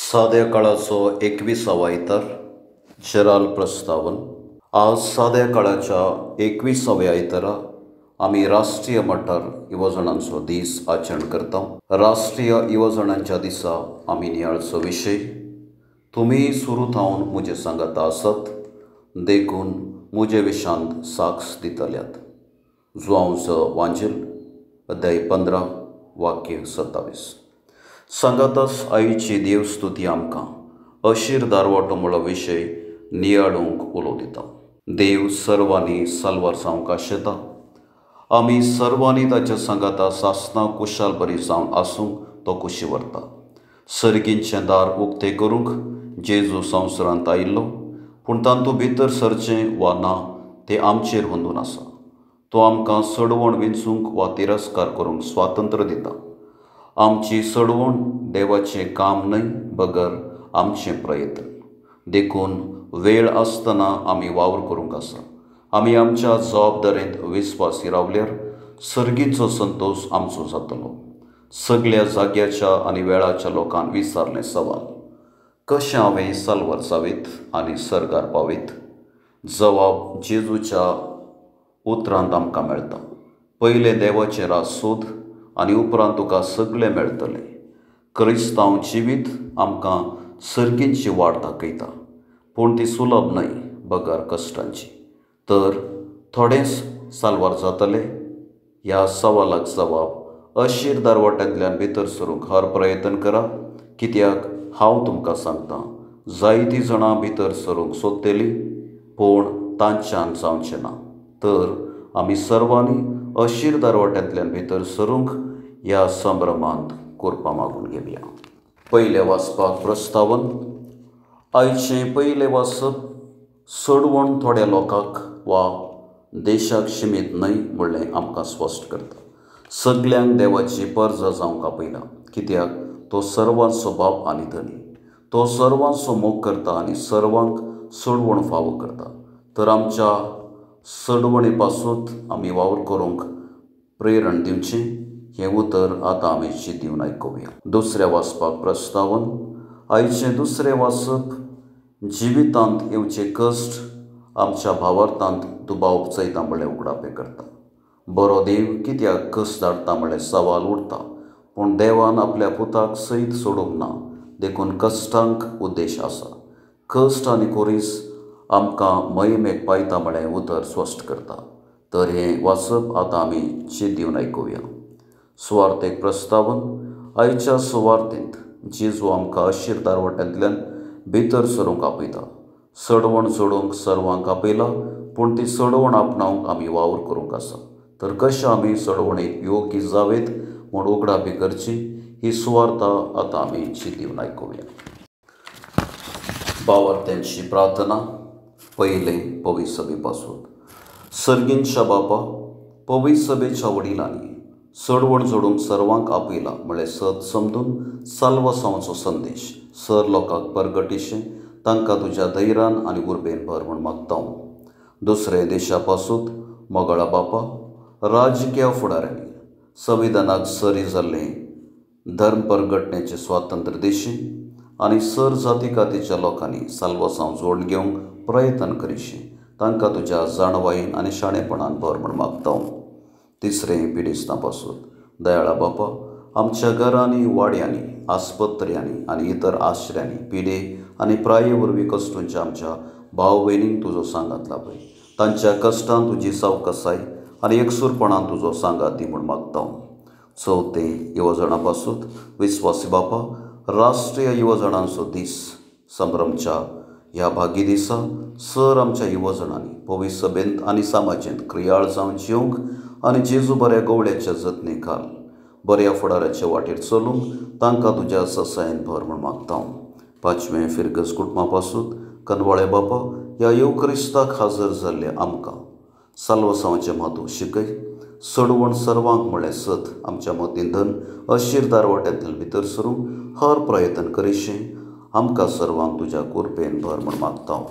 साद्या काळाचो 21वा इतर जराल प्रस्तावन। आज साद्या काळाच्या 21व्या इतरा आम्ही राष्ट्रीय मटार युवजनांचो दीस आचरण करता। राष्ट्रीय युवजनांच्या दिसा आम्ही नियाळचो विषय तुम्ही सुरू थावन मुझे सांगता आसत देखून मुझे विशांत साक्ष दितल्यात। जुआंवचो वांजेल अध्याय 15 वाक्य 27। सांगातच आईची देवस्तुती आमकां अशीर दारवाटो म्हणलो विशय नियाळूंक उलो दिता। देव सर्वांनी साल्वार जावंक आशेता। आमी सर्वांनी ताच्या सांगाता सासना कुशाल बरी जावन आसूंक तो कुशी व्हरता। सर्गींचें दार उक्तें करूंक जेजू संवसारांत आयिल्लो, पूण तांतूं भितर सरचें वा ना तें आमचेर हुंदून आसा। तो आमकां सडवण विंचूंक वा तिरस्कार करूंक स्वातंत्र्य दिता। आमची सडवण देवाचें काम न्हय बगर आमचें प्रयत्न। देखून वेळ आसतना आमी वावर करूंक आसा। आमी आमच्या जबाबदारेंत विस्वासी रावल्यार सर्गीचो संतोश आमचो जातलो। सगळ्या जाग्याच्या आनी वेळाच्या लोकांक विचारलें सवाल, कशें हांवें साल्वार जावीत आनी सर्गार पावीत? जबाब जेजूच्या उतरांत आमकां मेळटा। पयलें देवाचें राज सोद आनी उपरांत तुका सगळें मेळटलें। क्रिस्तांव जिवीत आमकां सर्गींची वाट दाखयता, पूण ती सुलभ न्हय बगर कश्टांची। तर थोडेंच साल्वार जातलें? ह्या सवालाक जबाब अशीर दारवाट्यांतल्यान भितर सरूंक हर प्रयत्न करा, कित्याक हांव तुमकां सांगतां जायतीं जाणां भितर सरूंक सोदतलीं पूण तांच्यान जावचें ना। तर आमी सर्वांनी अशीर दारवाट्यांतल्यान भितर सरूंक ह्या संभ्रमांत कोरपा मागून घेवया। पयलें वाचपाक प्रस्तावन। आयचें पयलें वाचप सडवण थोड्या लोकांक वा देशाक शिमीत न्हय म्हणलें आमकां स्पश्ट करता। सगळ्यांक देवाची परजा जावंक आपयला, कित्याक तो सर्वांचो बाप आनी धनी। तो सर्वांचो मोग करता आनी सर्वांक सडवण फावो करता। तर आमच्या सडवणे पासून आमी वावर करूंक प्रेरण दिवचें हें उतर आतां आमी चिंतून आयकुया। दुसऱ्या वाचपाक प्रस्तावन। आयचें दुसरें वाचप जिवितांत येवचे कश्ट आमच्या भावार्थांत दुबाव चयता म्हणलें उगडापें करता। बरो देव कित्याक कश्ट धाडटा म्हणलें सवाल उरता, पूण देवान आपल्या पुताक सैत सोडूंक ना, देखून कश्टांक उद्देश आसा। कश्ट आनी कोरीस आमकां मोहिमेक पायता म्हणलें उतर स्पश्ट करता। तर हें वाचप आतां आमी चिंतून आयकुया। सुवार्थेक प्रस्तावन। आयच्या सुवार्थेंत जेजू आमकां अशीर दारवाट्यांतल्यान भितर सरूंक आपयता। सडवण जोडूंक सर्वांक आपयला, पूण ती सडवण आपणावंक आमी वावर करूंक आसा। तर कशें आमी सडवणेक योग्य जावेत म्हूण उगडापी करची ही सुवार्ता आतां आमी चिंतून आयकुया। भावार्थ्यांची प्रार्थना। पयलें पवित्र सभे पासून। सर्गींच्या बापा, पवित्र सभेच्या वडिलांनी सडवण जोडूंक सर्वांक आपयला म्हळें सत समजून साल्वासांवचो संदेश सर लोकांक परगटिशें तांकां तुज्या धैर्यान आनी उर्बेन भर म्हूण मागता। दुसरे देशा पासून मोगळा बापा, राजकीय फुडाऱ्यांनी संविधानाक सरी जाल्लें धर्म परगटण्याचें स्वातंत्र्य दिशें आनी सर जाती कातीच्या लोकांनी साल्वासांव जोड घेवंक प्रयत्न करिशें तांकां तुज्या जाणवायेन आनी शाणेपणान भर म्हूण मागता। तिसरें पिडेस्तां पासून दयाळा बापा, आमच्या घरांनी वाड्यांनी आस्पत्र्यांनी आनी इतर आश्रयांनी पिडे आनी प्राये वरवीं कश्टूंच्या आमच्या भाव भयणींक तुजो सांगात लाभय। तांच्या कश्टांत तुजी सावकासाय आनी एकसूरपणान तुजो सांगात दी म्हूण मागता। चवथें युवजणां पासून विस्वासी बापा, राष्ट्रीय युवजनांचो दीस संभ्रमच्या ह्या भागी दिसा सर आमच्या युवजनांनी पवित्र सभेंत आनी समाजांत क्रियाळ जावन जिवंक आनी जेजू बऱ्या गवळ्याच्या जतनेक घाल। बऱ्या फुडाराचे वाटेर चलूंक तांकां तुज्या ससायेन भर म्हूण मागता। पांचवें फिरगस कुटुंबा पासून कनवाळे बापा, ह्या येवक्रिस्ताक हाजर जाल्ले आमकां साल्वासांवाचें म्हत्व शिकय। सडवण सर्वांक म्हळें सत आमच्या मतीन धन अशीर दारवाट्यांतल्यान भितर सरूंक हर प्रयत्न करिशें आमकां सर्वांक तुज्या कृपेन भर म्हूण मागता।